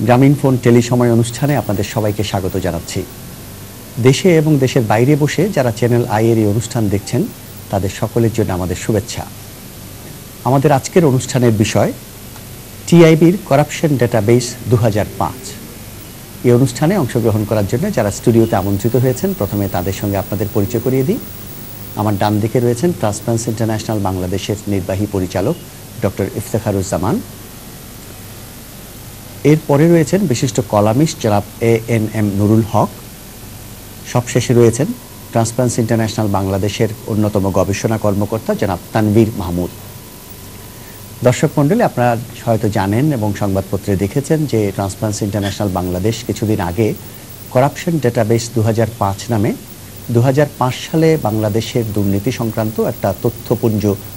গ্রামীণ ফোন টেলিসময় অনুষ্ঠানে আপনাদের সবাইকে স্বাগত জানাচ্ছি। দেশে এবং দেশের বাইরে বসে যারা চ্যানেল আই এর এই অনুষ্ঠান দেখছেন তাদের সকলের জন্য আমাদের শুভেচ্ছা। আমাদের আজকের অনুষ্ঠানের বিষয় টিআইবির করাপশন ডেটাবেস 2005। এই অনুষ্ঠানে অংশগ্রহণ করার জন্য যারা স্টুডিওতে আমন্ত্রিত হয়েছেন প্রথমে তাদের সঙ্গে আপনাদের পরিচয় করিয়ে দিই। আমার ডান দিকে রয়েছেন ট্রান্সপারেন্সি ইন্টারন্যাশনাল বাংলাদেশের নির্বাহী পরিচালক ডক্টর ইফতেখারুজ্জামান। এরপরে রয়েছেন বিশিষ্ট কলামিস্ট জনাব ANM নুরুল হক। সবশেষে রয়েছেন ট্রান্সপারেন্সি ইন্টারন্যাশনাল বাংলাদেশের অন্যতম গবেষণা কর্মকর্তা জনাব তানভীর মাহমুদ। দর্শক মণ্ডলী, আপনারা হয়তো জানেন এবং সংবাদপত্রে দেখেছেন যে ট্রান্সপারেন্সি ইন্টারন্যাশনাল বাংলাদেশ কিছুদিন আগে করাপশন ডেটাবেস 2005 নামে 2005 সালে বাংলাদেশের দুর্নীতি সংক্রান্ত একটা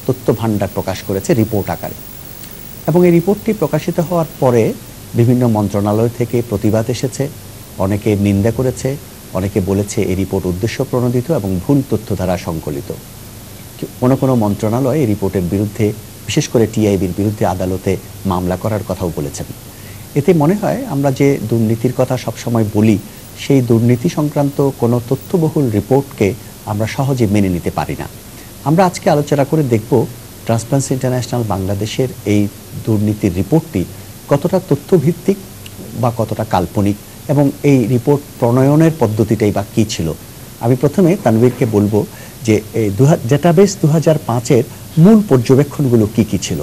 তথ্য ভাণ্ডার প্রকাশ করেছে রিপোর্ট আকারে। এবং এই রিপোর্টটি প্রকাশিত হওয়ার পরে বিভিন্ন মন্ত্রণালয় থেকে প্রতিবাদ এসেছে, অনেকে নিন্দা করেছে, অনেকে বলেছে এই রিপোর্ট উদ্দেশ্য প্রণোদিত এবং ভুল তথ্য দ্বারা সংকলিত। কোনো মন্ত্রণালয় এই রিপোর্টের বিরুদ্ধে, বিশেষ করে টিআইবির বিরুদ্ধে আদালতে মামলা করার কথাও বলেছেন। এতে মনে হয় আমরা যে দুর্নীতির কথা সবসময় বলি, সেই দুর্নীতি সংক্রান্ত কোনো তথ্যবহুল রিপোর্টকে আমরা সহজে মেনে নিতে পারি না। আমরা আজকে আলোচনা করে দেখব ট্রান্সপারেন্সি ইন্টারন্যাশনাল বাংলাদেশের এই দুর্নীতির রিপোর্টটি কতটা তথ্যভিত্তিক বা কতটা কাল্পনিক এবং এই রিপোর্ট প্রণয়নের পদ্ধতিটাই বা কী ছিল। আমি প্রথমে তানভীরকে বলবো যে এই ডেটাবেস 2005-এর মূল পর্যবেক্ষণগুলো কি কি ছিল।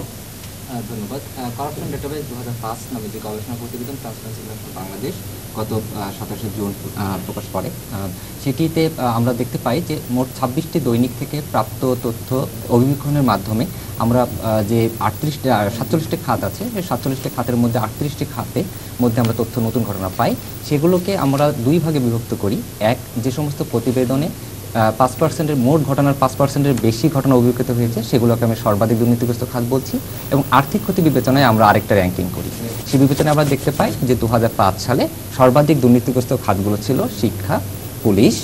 ধন্যবাদ। করাপশন ডেটাবেস 2005 নামে যে গবেষণা প্রতিবেদন ট্রান্সপারেন্সি ইন্টারন্যাশনাল বাংলাদেশ গত 27 জুন প্রকাশ করে, সেটিতে আমরা দেখতে পাই যে মোট 26টি দৈনিক থেকে প্রাপ্ত তথ্য অভিবীক্ষণের মাধ্যমে আমরা যে 47টি খাত আছে, সেই 47টি খাতের মধ্যে 38টি খাতের মধ্যে আমরা তথ্য নতুন ঘটনা পাই। সেগুলোকে আমরা দুই ভাগে বিভক্ত করি। এক, যে সমস্ত প্রতিবেদনে 5%-এর মোট ঘটনার 5%-এর বেশি ঘটনা অভিযোগিত হয়েছে সেগুলোকে আমি সর্বাধিক দুর্নীতিগ্রস্ত খাত বলছি, এবং আর্থিক ক্ষতি বিবেচনায় আমরা আরেকটা র্যাঙ্কিং করি। সেই বিবেচনায় আমরা দেখতে পাই যে 2005 সালে সর্বাধিক দুর্নীতিগ্রস্ত খাতগুলো ছিল শিক্ষা, পুলিশ,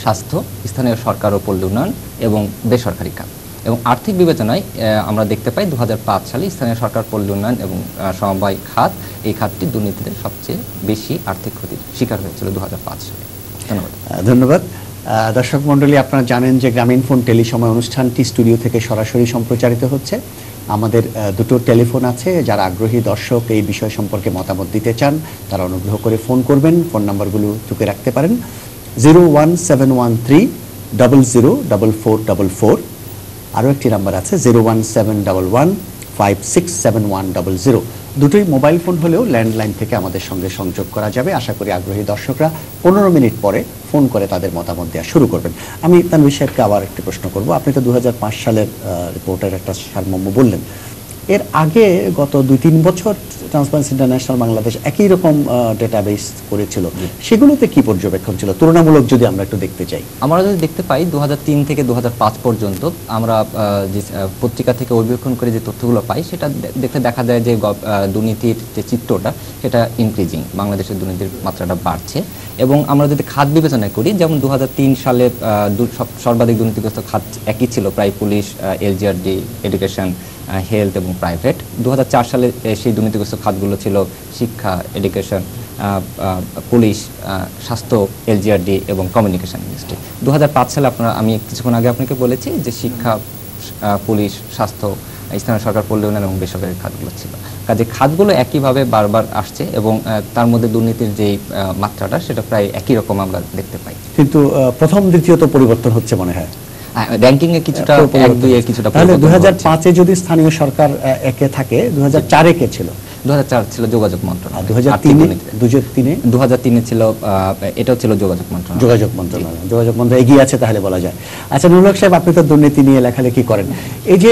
স্বাস্থ্য, স্থানীয় সরকার ও পল্লী উন্নয়ন এবং বেসরকারি খাত। এবং আর্থিক বিবেচনায় আমরা দেখতে পাই 2005 সালে স্থানীয় সরকার, পল্লী উন্নয়ন এবং সমবায় খাত, এই খাতটি দুর্নীতিতে সবচেয়ে বেশি আর্থিক ক্ষতির শিকার হয়েছিল 2005 সালে। ধন্যবাদ। দর্শক মণ্ডলী, আপনারা জানেন যে গ্রামীণ ফোন টেলিসময় অনুষ্ঠানটি স্টুডিও থেকে সরাসরি সম্প্রচারিত হচ্ছে। আমাদের দুটো টেলিফোন আছে। যারা আগ্রহী দর্শক এই বিষয় সম্পর্কে মতামত দিতে চান তারা অনুগ্রহ করে ফোন করবেন। ফোন নাম্বারগুলো টুকে রাখতে পারেন। 01713004444, আরও একটি নাম্বার আছে 01711567100। দুটোই মোবাইল ফোন হলেও ল্যান্ডলাইন থেকে আমাদের সঙ্গে সংযোগ করা যাবে। আশা করি আগ্রহী দর্শকরা 15 মিনিট পরে ফোন করে তাদের মতামত দেওয়া শুরু করবেন। আমি তানভীর সাহেবকে আবার একটি প্রশ্ন করব। আপনি তো 2005 সালের রিপোর্টের একটা সারমর্ম বললেন। এর আগে গত 2-3 বছর ট্রান্সপারেন্সি ইন্টারন্যাশনাল বাংলাদেশ একই রকম ডেটাবেস করেছিল, সেগুলোতে কি পর্যবেক্ষণ ছিল তুলনামূলক যদি আমরা একটু দেখতে চাই? আমরা যদি দেখতে পাই 2003 থেকে 2005 পর্যন্ত আমরা যে পত্রিকা থেকে অভিবেক্ষণ করে যে তথ্যগুলো পাই সেটা দেখতে দেখা যায় যে দুর্নীতির যে চিত্রটা সেটা ইনক্রিজিং, বাংলাদেশের দুর্নীতির মাত্রাটা বাড়ছে। এবং আমরা যদি খাত বিবেচনা করি, যেমন 2003 সালে সর্বাধিক দুর্নীতিগ্রস্ত খাত একই ছিল, প্রায় পুলিশ, LGRD, এডুকেশন, হেলথ এবং প্রাইভেট। 2004 সালে সেই দুর্নীতিগ্রস্ত খাতগুলো ছিল শিক্ষা, এডুকেশন, পুলিশ, স্বাস্থ্য, LGRD এবং কমিউনিকেশন ইন্ডাস্ট্রি। 2005 সালে আমি কিছুক্ষণ আগে আপনাকে বলেছি যে শিক্ষা, পুলিশ, স্বাস্থ্য, স্থানীয় সরকার, পল্লী উন্নয়ন এবং বেসরকারি খাতগুলো ছিল। কাজে খাতগুলো একইভাবে বারবার আসছে এবং তার মধ্যে দুর্নীতির যে মাত্রাটা সেটা প্রায় একই রকম আমরা দেখতে পাই। কিন্তু প্রথম দ্বিতীয়ত পরিবর্তন হচ্ছে মনে হয় র্যাঙ্কিং এ কিছুটা, 1-2 কিছুটা। তাহলে 2005-এ যদি স্থানীয় সরকার একে থাকে, 2004-এ কে ছিল? 2004 ছিল যোগাযোগ মন্ত্রণালয়। 2003-এ ছিল এটাও ছিল যোগাযোগ মন্ত্রণালয়। যোগাযোগ মন্ত্রণালয় এগিয়ে আছে তাহলে বলা যায়। আচ্ছা নুরুল হক সাহেব, আপনি তো দুর্নীতি নিয়ে লেখালেখি করেন, এই যে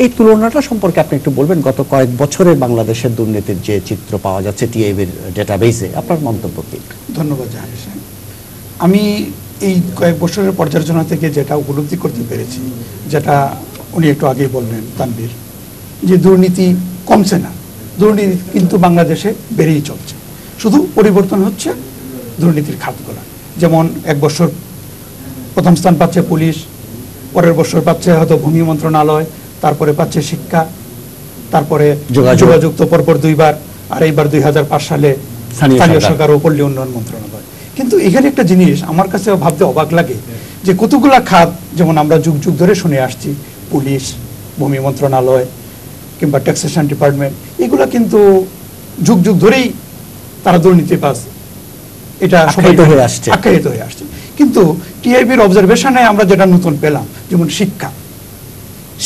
এই তুলনাটা সম্পর্কে আপনি একটু বলবেন? গত কয়েক বছরে বাংলাদেশের দুর্নীতির যে চিত্র পাওয়া যাচ্ছে টিআইবির ডেটাবেসে, আপনার মন্তব্য কি? ধন্যবাদ জাহাঙ্গীর সাহেব। আমি এই কয়েক বছরের পর্যালোচনা থেকে যেটা উপলব্ধি করতে পেরেছি, যেটা উনি একটু আগেই বললেন তানভীর, যে দুর্নীতি কমছে না, দুর্নীতি কিন্তু বাংলাদেশে বেড়েই চলছে। শুধু পরিবর্তন হচ্ছে দুর্নীতির খাতগুলো। যেমন এক বছর প্রথম স্থান পাচ্ছে পুলিশ, পরের বছর পাচ্ছে হয়তো ভূমি মন্ত্রণালয়, তারপরে পাচ্ছে শিক্ষা, তারপরে যোগাযোগ তো পরপর 2 বার, আর এইবার 2005 সালে স্থানীয় স্থানীয় সরকার। সরকার ও পল্লী উন্নয়ন মন্ত্রণালয়। কিন্তু এখানে একটা জিনিস আমার কাছে ভাবতে অবাক লাগে যে কতগুলা খাত যেমন আমরা যুগ যুগ ধরে শুনে আসছি, পুলিশ, ভূমি মন্ত্রণালয় কিংবা ট্যাক্সেশন ডিপার্টমেন্ট, এগুলা কিন্তু যুগ যুগ ধরেই তারা দুর্নীতিবাজ, এটা সবাই আখ্যায়িত হয়ে আসছে। আখ্যায়িত হয়ে আসছে। কিন্তু টিআইবির অবজারভেশনে আমরা যেটা নতুন পেলাম, যেমন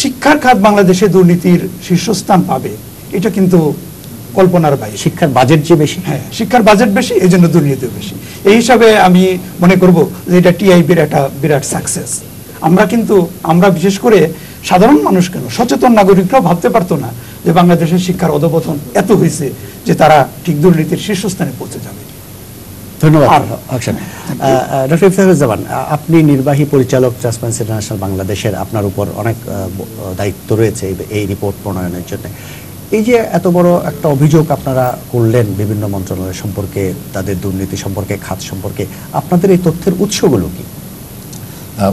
শিক্ষার খাত বাংলাদেশে দুর্নীতির শীর্ষস্থান পাবে, এটা কিন্তু কল্পনার বাইরে। শিক্ষার বাজেট যে বেশি। হ্যাঁ, শিক্ষার বাজেট বেশি, এই জন্য দুর্নীতিও বেশি। এই হিসাবে আমি মনে করব যে এটা টিআইবির একটা বিরাট সাকসেস। আমরা বিশেষ করে সাধারণ মানুষ কেন, সচেতন নাগরিকরাও ভাবতে পারতো না যে বাংলাদেশের শিক্ষার অধপতন এত হয়েছে যে তারা ঠিক দুর্নীতির শীর্ষস্থানে পৌঁছে যাবে। ধন্যবাদ আর- আকশান। ডক্টর ইফতেখারুজ্জামান, আপনি নির্বাহী পরিচালক ট্রান্সপারেন্সি ইন্টারন্যাশনাল বাংলাদেশের, আপনার উপর অনেক দায়িত্ব রয়েছে এই রিপোর্ট প্রণয়নের জন্য। এই যে এত বড় একটা অভিযোগ আপনারা করলেন বিভিন্ন মন্ত্রণালয় সম্পর্কে, তাদের দুর্নীতি সম্পর্কে, খাত সম্পর্কে, আপনাদের এই তথ্যের উৎসগুলো কি?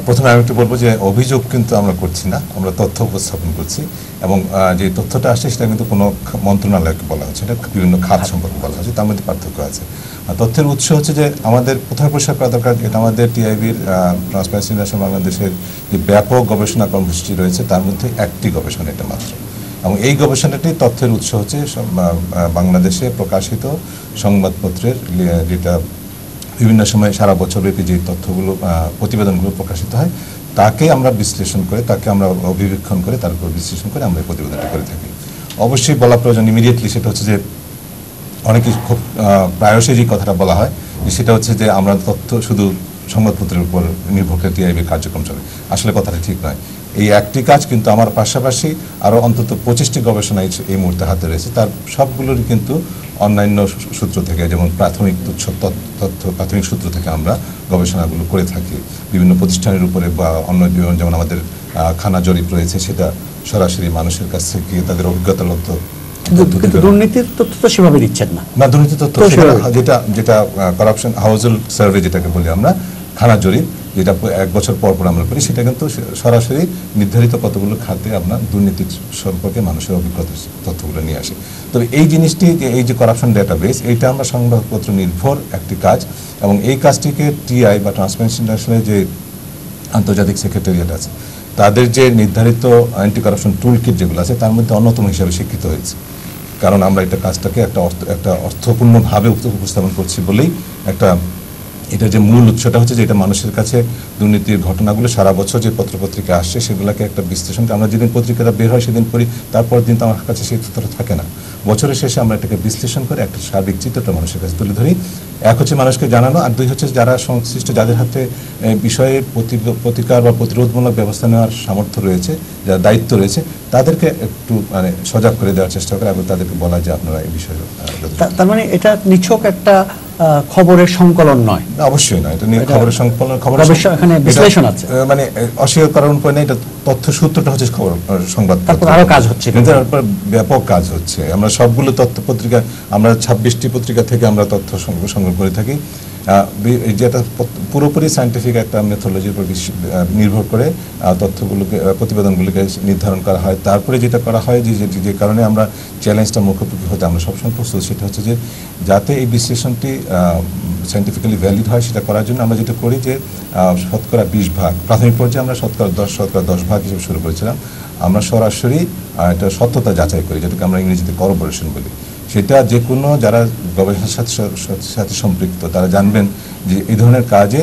প্রথমে আমি একটু বলবো যে অভিযোগ কিন্তু আমরা করছি না, আমরা তথ্য উপস্থাপন করছি। এবং যে তথ্যটা আসছে সেটা কিন্তু কোনো মন্ত্রণালয়কে বলা হচ্ছে, এটা বিভিন্ন খাত সম্পর্কে বলা হচ্ছে, তার মধ্যে পার্থক্য আছে। তথ্যের উৎস হচ্ছে যে আমাদের প্রথমে পরিষ্কার করা দরকার, এটা আমাদের টিআইবির ট্রান্সপারেন্সি ইন্টারন্যাশনাল বাংলাদেশের যে ব্যাপক গবেষণা কর্মসূচি রয়েছে তার মধ্যে একটি গবেষণা এটা মাত্র। এবং এই গবেষণাটি তথ্যের উৎস হচ্ছে বাংলাদেশে প্রকাশিত সংবাদপত্রের যেটা বিভিন্ন সময় সারা বছরব্যাপী যে তথ্যগুলো প্রতিবেদনগুলো প্রকাশিত হয় তাকে আমরা বিশ্লেষণ করে, তাকে আমরা অভিবেক্ষণ করে, তার উপর বিশ্লেষণ করে আমরা এই প্রতিবেদনটা করে থাকি। অবশ্যই বলা প্রয়োজন ইমিডিয়েটলি, সেটা হচ্ছে যে অনেকে খুব প্রায়শই যে কথাটা বলা হয় যে সেটা হচ্ছে যে আমরা তথ্য শুধু সংবাদপত্রের উপর নির্ভর করে টিআইবির কার্যক্রম চলে। আসলে কথাটা ঠিক নয়। এই একটি কাজ কিন্তু আমার পাশাপাশি আরও অন্তত 25টি গবেষণা এই মুহূর্তে হাতে রয়েছে, তার সবগুলোরই কিন্তু অন্যান্য সূত্র থেকে, যেমন প্রাথমিক তথ্য প্রাথমিক সূত্র থেকে আমরা গবেষণাগুলো করে থাকি বিভিন্ন প্রতিষ্ঠানের উপরে, বা অন্য যেমন আমাদের খানা জরিপ রয়েছে, সেটা সরাসরি মানুষের কাছ থেকে তাদের অভিজ্ঞতালব্ধ। কিন্তু দুর্নীতির তথ্য তো সেভাবে দিচ্ছেন না। না, দুর্নীতি তথ্য যেটা করাপশন হাউজল সার্ভে যেটাকে বলি আমরা, খানা জরিপ, যেটা 1 বছর পর পর আমরা করি, সেটা কিন্তু সরাসরি নির্ধারিত কতগুলো খাতে আপনার দুর্নীতির সম্পর্কে মানুষের অভিজ্ঞতার তথ্যগুলো নিয়ে আসে। তবে এই জিনিসটি, এই যে করাপশন ডেটাবেস, এইটা আমরা সংবাদপত্র নির্ভর একটি কাজ, এবং এই কাজটিকে টিআই বা ট্রান্সপারেন্সি ইন্টারন্যাশনালের যে আন্তর্জাতিক সেক্রেটারিয়েট আছে তাদের যে নির্ধারিত অ্যান্টি কারাপশন টুল কিট যেগুলো আছে তার মধ্যে অন্যতম হিসাবে স্বীকৃত হয়েছে। কারণ আমরা এটা কাজটাকে একটা অর্থপূর্ণভাবে উপস্থাপন করছি বলেই এটা যে মূল উৎসটা হচ্ছে যে এটা মানুষের কাছে দুর্নীতির ঘটনাগুলো সারা বছর যে পত্রপত্রিকা আসছে সেগুলোকে একটা বিশ্লেষণ, আমরা যেদিন পত্রিকাটা বের হয় সেদিন পড়ি, তারপর দিন তো আমার কাছে সেই তথ্যটা থাকে না। বছরের শেষে আমরা এটাকে বিশ্লেষণ করে একটা সার্বিক চিত্রটা মানুষের কাছে তুলে ধরি। এক হচ্ছে মানুষকে জানানো, আর দুই হচ্ছে যারা সংশ্লিষ্ট, যাদের হাতে বিষয়ে প্রতিকার বা প্রতিরোধমূলক ব্যবস্থা নেওয়ার সামর্থ্য রয়েছে, যারা দায়িত্ব রয়েছে, তাদেরকে একটু সজাগ করে দেওয়ার চেষ্টা করে, এবং তাদেরকে বলা যে আপনারা এই বিষয়ে। তার মানে এটা নিছক একটা খবরের সংকলন নয়? অবশ্যই নয়, এটা নিয়ে খবরের সংকলন, এখানে বিশ্লেষণ আছে, মানে অস্বীকার করার উপায় নেই। এটা তথ্য সূত্রটা হচ্ছে খবর, সংবাদ। তারপর আরো কাজ হচ্ছে, কিন্তু তারপর ব্যাপক কাজ হচ্ছে। আমরা সবগুলো তথ্য পত্রিকা, আমরা 26টি পত্রিকা থেকে আমরা তথ্য সংগ্রহ করে থাকি, যেটা পুরোপুরি সায়েন্টিফিক একটা মেথোলজির উপর নির্ভর করে তথ্যগুলোকে, প্রতিবেদনগুলোকে নির্ধারণ করা হয়। তারপরে যেটা করা হয়, যে কারণে আমরা চ্যালেঞ্জটা মুখোমুখি হতে আমরা সবসময় প্রস্তুত, সেটা হচ্ছে যে যাতে এই বিশ্লেষণটি সায়েন্টিফিক্যালি ভ্যালিড হয়, সেটা করার জন্য আমরা যেটা করি যে শতকরা 20 ভাগ, প্রাথমিক পর্যায়ে আমরা শতকরা 10 ভাগ হিসেবে শুরু করেছিলাম। আমরা সরাসরি এটা সত্যতা যাচাই করি, যেটাকে আমরা ইংরেজিতে করোবোরেশন বলি। সেটা যে কোনো যারা গবেষণার সাথে সম্পৃক্ত তারা জানবেন যে এই ধরনের কাজে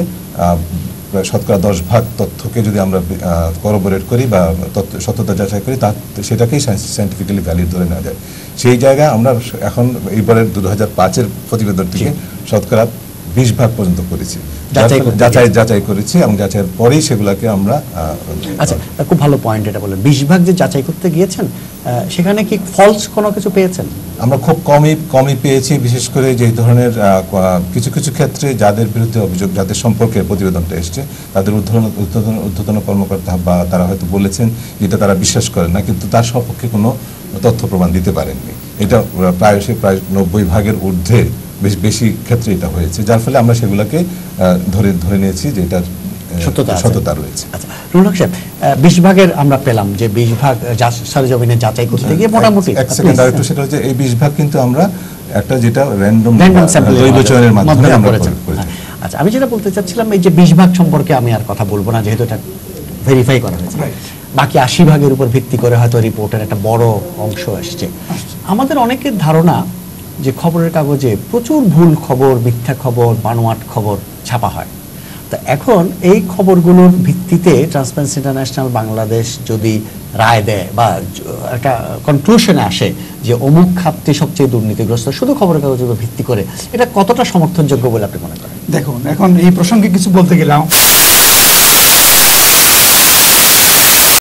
শতকরা 10 ভাগ তথ্যকে যদি আমরা করোবোরেট করি বা সত্যতা যাচাই করি, সেটাকেই সায়েন্টিফিক্যালি ভ্যালিড ধরে নেওয়া যায়। সেই জায়গায় আমরা এখন এইবারের 2005-এর প্রতিবেদনটিকে শতকরা 20 ভাগ পর্যন্ত করেছি, যাচাই করেছি, এবং যাচাইয়ের পরেই সেগুলোকে আমরা। আচ্ছা, খুব ভালো পয়েন্ট এটা বলেন। 20 ভাগ যে যাচাই করতে গিয়েছেন, সেখানে কি ফলস কোনো কিছু পেয়েছেন? আমরা খুব কমই পেয়েছি, বিশেষ করে যে ধরনের কিছু ক্ষেত্রে যাদের বিরুদ্ধে অভিযোগ, যাদের সম্পর্কে প্রতিবেদনটা এসছে, তাদের ঊর্ধ্বতন কর্মকর্তা বা তারা হয়তো বলেছেন যেটা তারা বিশ্বাস করেন না, কিন্তু তার সপক্ষে কোনো তথ্য প্রমাণ দিতে পারেননি। এটা প্রায় 90 ভাগের ঊর্ধ্বে বেশি ক্ষেত্রে এটা হয়েছে, যার ফলে আমরা সেগুলোকে ধরে নিয়েছি যে এটার সত্যতা রয়েছে। আচ্ছা, রুনক সাহেব, 20 ভাগের আমরা পেলাম যে 20 ভাগ সরজমিনে যাচাই করতে গিয়ে মোটামুটি এক সেকেন্ড আরেকটু, সেটা হচ্ছে এই 20 ভাগ কিন্তু আমরা একটা যেটা র্যান্ডম Random sample দৈব চয়নের মাধ্যমে আমরা করেছেন। করেছি। আচ্ছা, আমি যেটা বলতে চাচ্ছিলাম এই যে 20 ভাগ সম্পর্কে আমি আর কথা বলবো না, যেহেতু এটা ভেরিফাই করা হয়েছে। Right. বাকি 80 ভাগের উপর ভিত্তি করে হয়তো রিপোর্টের একটা বড় অংশ আসছে। আমাদের অনেকের ধারণা যে খবরের কাগজে প্রচুর ভুল খবর, মিথ্যা খবর, বানোয়াট খবর ছাপা হয়। তো এখন এই খবরগুলোর ভিত্তিতে ট্রান্সপারেন্সি ইন্টারন্যাশনাল বাংলাদেশ যদি রায় দেয় বা একটা কনক্লুশনে আসে যে অমুক খাতটি সবচেয়ে দুর্নীতিগ্রস্ত শুধু খবরের কাগজের উপর ভিত্তি করে, এটা কতটা সমর্থনযোগ্য বলে আপনি মনে করেন? দেখুন, এখন এই প্রসঙ্গে কিছু বলতে গেলে